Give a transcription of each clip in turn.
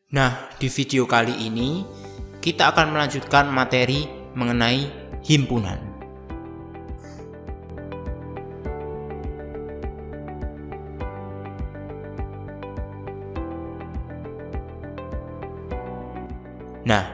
Nah, di video kali ini kita akan melanjutkan materi mengenai himpunan. Nah,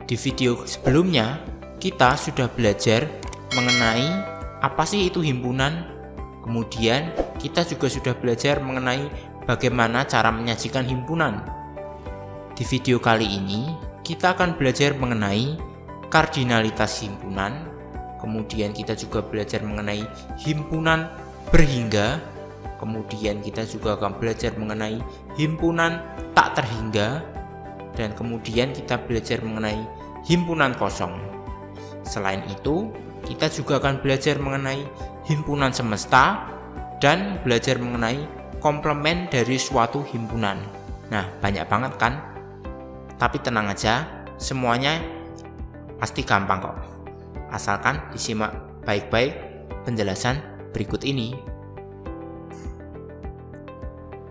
di video sebelumnya kita sudah belajar mengenai apa sih itu himpunan. Kemudian kita juga sudah belajar mengenai bagaimana cara menyajikan himpunan. Di video kali ini kita akan belajar mengenai kardinalitas himpunan. Kemudian kita juga belajar mengenai himpunan berhingga. Kemudian kita juga akan belajar mengenai himpunan tak terhingga. Dan kemudian kita belajar mengenai himpunan kosong. Selain itu, kita juga akan belajar mengenai himpunan semesta dan belajar mengenai komplement dari suatu himpunan. Nah, banyak banget kan? Tapi tenang aja, semuanya pasti gampang kok. Asalkan disimak baik-baik penjelasan berikut ini.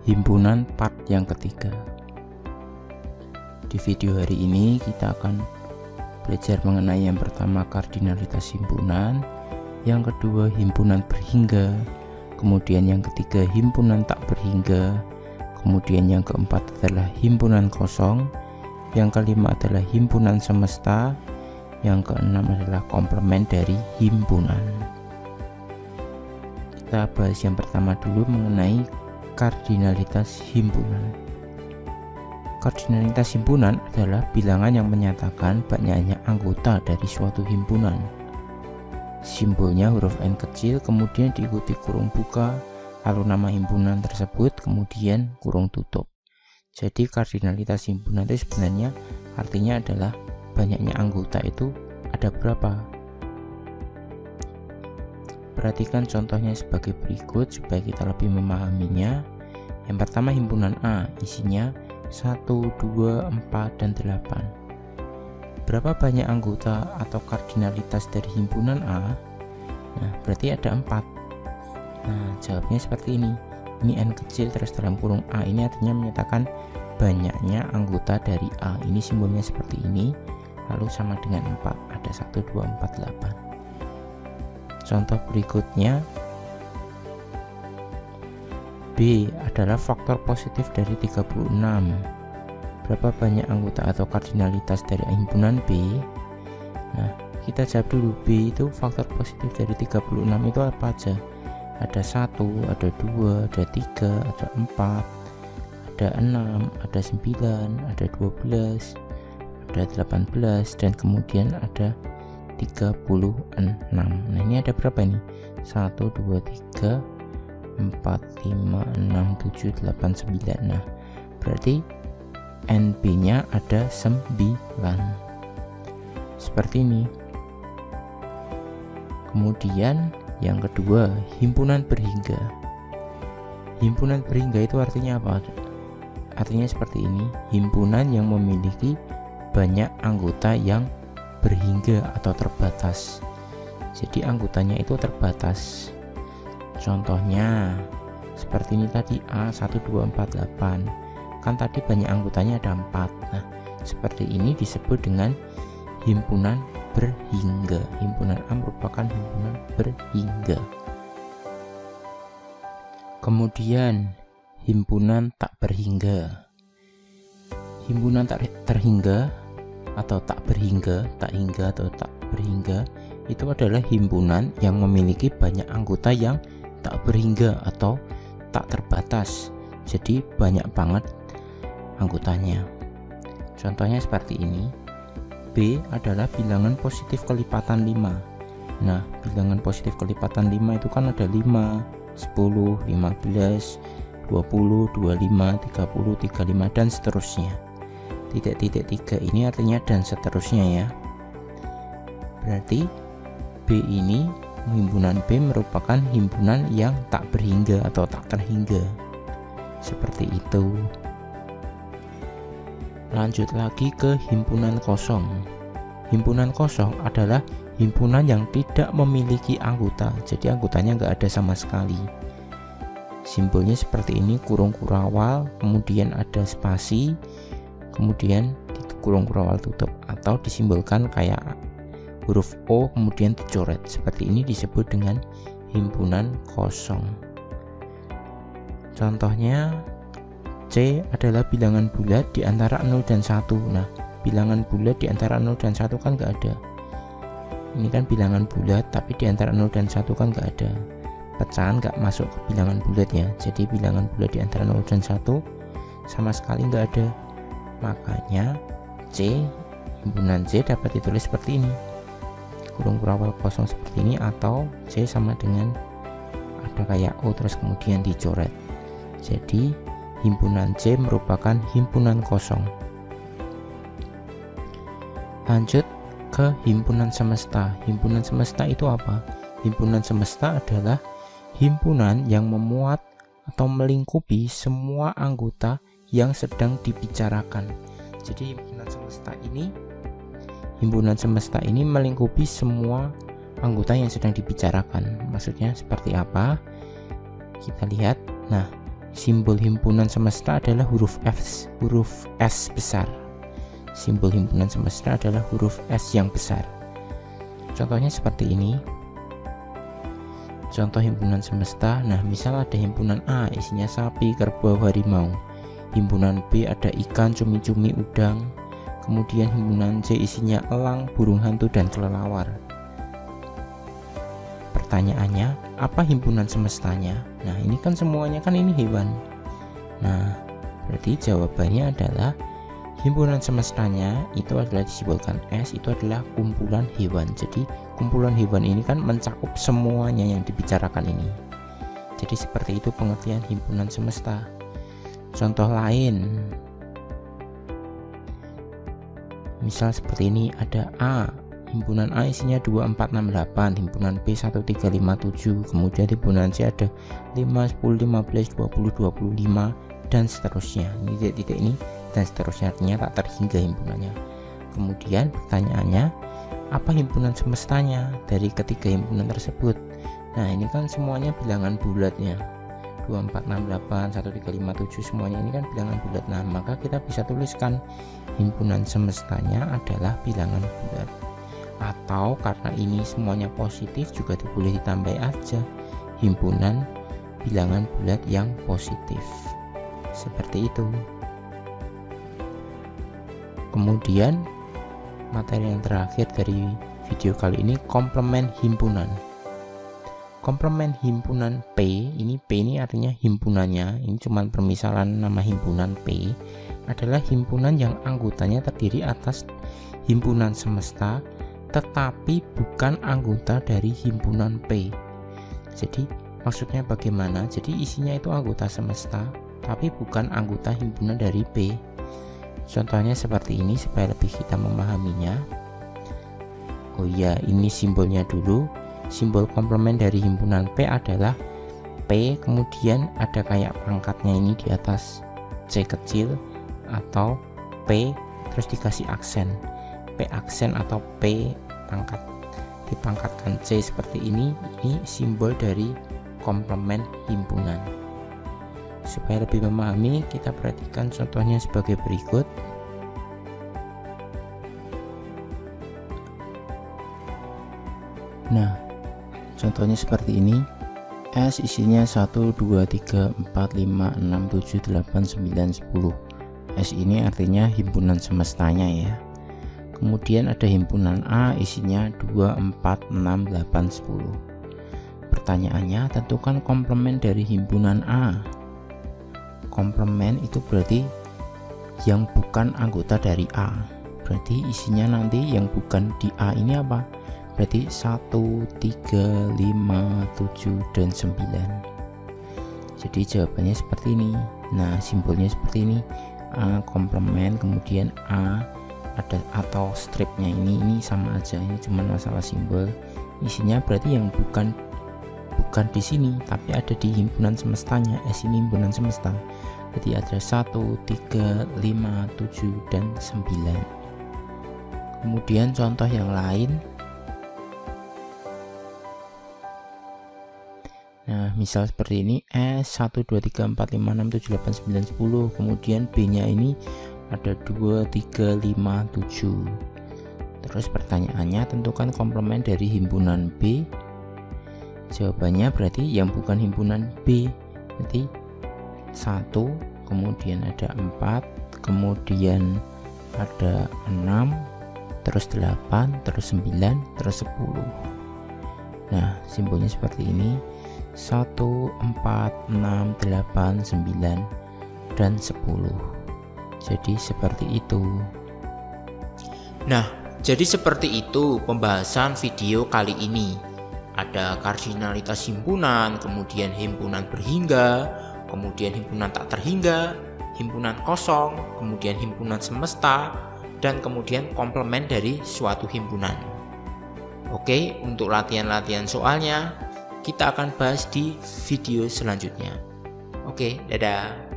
Himpunan part yang ketiga. Di video hari ini kita akan belajar mengenai yang pertama kardinalitas himpunan, yang kedua himpunan berhingga, kemudian yang ketiga himpunan tak berhingga, kemudian yang keempat adalah himpunan kosong, yang kelima adalah himpunan semesta, yang keenam adalah komplement dari himpunan. Kita bahas yang pertama dulu mengenai kardinalitas himpunan. Kardinalitas himpunan adalah bilangan yang menyatakan banyaknya anggota dari suatu himpunan. Simbolnya huruf N kecil, kemudian diikuti kurung buka, lalu nama himpunan tersebut, kemudian kurung tutup. Jadi kardinalitas himpunan itu sebenarnya artinya adalah banyaknya anggota itu ada berapa. Perhatikan contohnya sebagai berikut supaya kita lebih memahaminya. Yang pertama himpunan A, isinya 1, 2, 4, dan 8. Berapa banyak anggota atau kardinalitas dari himpunan A? Nah, berarti ada 4. Nah, jawabnya seperti ini. Ini N kecil terus dalam kurung A, ini artinya menyatakan banyaknya anggota dari A. Ini simbolnya seperti ini, lalu sama dengan 4. Ada 1, 2, 4, 8. Contoh berikutnya, B adalah faktor positif dari 36. Berapa banyak anggota atau kardinalitas dari himpunan B? Nah, kita jawab dulu. B itu faktor positif dari 36 itu apa aja? Ada 1, ada 2, ada 3, ada 4, ada 6, ada 9, ada 12, ada 18, dan kemudian ada 36. Nah, ini ada berapa ini? 1, 2, 3, 4, 5, 6, 7, 8, 9. Nah, berarti NB nya ada 9 seperti ini. Kemudian yang kedua, himpunan berhingga. Himpunan berhingga itu artinya apa? Artinya seperti ini, himpunan yang memiliki banyak anggota yang berhingga atau terbatas. Jadi anggotanya itu terbatas. Contohnya seperti ini tadi, A 1, 2, 4, 8. Kan tadi banyak anggotanya ada 4. Nah, seperti ini disebut dengan himpunan berhingga. Himpunan A merupakan himpunan berhingga. Kemudian himpunan tak berhingga. Himpunan tak terhingga atau tak berhingga, tak hingga atau tak berhingga, itu adalah himpunan yang memiliki banyak anggota yang tak berhingga atau tak terbatas. Jadi banyak banget anggotanya. Contohnya seperti ini. B adalah bilangan positif kelipatan 5. Nah, bilangan positif kelipatan 5 itu kan ada 5, 10, 15, 20, 25, 30, 35, dan seterusnya. Titik-titik 3 ini artinya dan seterusnya ya. Berarti B ini, himpunan B merupakan himpunan yang tak berhingga atau tak terhingga. Seperti itu. Lanjut lagi ke himpunan kosong. Himpunan kosong adalah himpunan yang tidak memiliki anggota, jadi anggotanya nggak ada sama sekali. Simbolnya seperti ini, kurung kurawal, kemudian ada spasi, kemudian kurung awal tutup, atau disimbolkan kayak huruf O kemudian dicoret. Seperti ini disebut dengan himpunan kosong. Contohnya C adalah bilangan bulat di antara 0 dan 1. Nah, bilangan bulat di antara 0 dan 1 kan nggak ada. Ini kan bilangan bulat, tapi di antara 0 dan 1 kan nggak ada. Pecahan nggak masuk ke bilangan bulat ya. Jadi bilangan bulat di antara 0 dan 1 sama sekali nggak ada. Makanya C, himpunan C dapat ditulis seperti ini, kurung awal kosong seperti ini, atau C sama dengan ada kayak O terus kemudian dicoret. Jadi himpunan C merupakan himpunan kosong. Lanjut ke himpunan semesta. Himpunan semesta itu apa? Himpunan semesta adalah himpunan yang memuat atau melingkupi semua anggota yang sedang dibicarakan. Jadi himpunan semesta ini melingkupi semua anggota yang sedang dibicarakan. Maksudnya seperti apa? Kita lihat. Nah, simbol himpunan semesta adalah huruf S besar. Simbol himpunan semesta adalah huruf S yang besar. Contohnya seperti ini. Contoh himpunan semesta. Nah, misal ada himpunan A, isinya sapi, kerbau, harimau. Himpunan B ada ikan, cumi-cumi, udang. Kemudian himpunan C isinya elang, burung hantu, dan kelelawar. Pertanyaannya, apa himpunan semestanya? Nah, ini kan semuanya kan ini hewan. Nah, berarti jawabannya adalah himpunan semestanya itu adalah disimbolkan S, itu adalah kumpulan hewan. Jadi kumpulan hewan ini kan mencakup semuanya yang dibicarakan ini. Jadi seperti itu pengertian himpunan semesta. Contoh lain, misal seperti ini, ada A, himpunan A isinya 2468, himpunan B 1357, kemudian himpunan C ada 5, 10, 15, 20, 25, dan seterusnya. Ini titik-titik ini dan seterusnya, artinya tak terhingga himpunannya. Kemudian pertanyaannya, apa himpunan semestanya dari ketiga himpunan tersebut? Nah, ini kan semuanya bilangan bulatnya, 2468, 1357, semuanya ini kan bilangan bulat. Nah, maka kita bisa tuliskan himpunan semestanya adalah bilangan bulat. Atau karena ini semuanya positif juga boleh ditambah aja himpunan bilangan bulat yang positif. Seperti itu. Kemudian materi yang terakhir dari video kali ini, komplement himpunan. Komplement himpunan P ini artinya himpunannya, ini cuma permisalan nama himpunan P, adalah himpunan yang anggotanya terdiri atas himpunan semesta tetapi bukan anggota dari himpunan P. Jadi maksudnya bagaimana? Jadi isinya itu anggota semesta tapi bukan anggota himpunan dari P. Contohnya seperti ini supaya lebih kita memahaminya. Oh iya, ini simbolnya dulu. Simbol komplement dari himpunan P adalah P, kemudian ada kayak pangkatnya ini di atas C kecil, atau P terus dikasih aksen, P aksen atau P pangkat, dipangkatkan C seperti ini simbol dari komplement himpunan. Supaya lebih memahami, kita perhatikan contohnya sebagai berikut. Nah, contohnya seperti ini. S isinya 1, 2, 3, 4, 5, 6, 7, 8, 9, 10. S ini artinya himpunan semestanya ya. Kemudian ada himpunan A isinya 2, 4, 6, 8, 10. Pertanyaannya, tentukan komplement dari himpunan A. Komplement itu berarti yang bukan anggota dari A. Berarti isinya nanti yang bukan di A ini apa? Berarti 1, 3, 5, 7, dan 9. Jadi jawabannya seperti ini. Nah, simbolnya seperti ini. A komplement, kemudian A ada atau stripnya ini sama aja. Ini cuma masalah simbol. Isinya berarti yang bukan di sini, tapi ada di himpunan semestanya. S ini himpunan semesta. Berarti ada 1, 3, 5, 7, dan 9. Kemudian contoh yang lain. Nah, misal seperti ini, S 1, 2, 3, 4, 5, 6, 7, 8, 9, 10. Kemudian B nya ini ada 2, 3, 5, 7. Terus pertanyaannya, tentukan komplement dari himpunan B. Jawabannya berarti yang bukan himpunan B, berarti 1, kemudian ada 4, kemudian ada 6, terus 8, terus 9, terus 10. Nah, simbolnya seperti ini: 1, 4, 6, 8, 9, dan 10. Jadi seperti itu. Nah, jadi seperti itu pembahasan video kali ini. Ada kardinalitas himpunan, kemudian himpunan berhingga, kemudian himpunan tak terhingga, himpunan kosong, kemudian himpunan semesta, dan kemudian komplement dari suatu himpunan. Oke, untuk latihan-latihan soalnya kita akan bahas di video selanjutnya. Oke, dadah.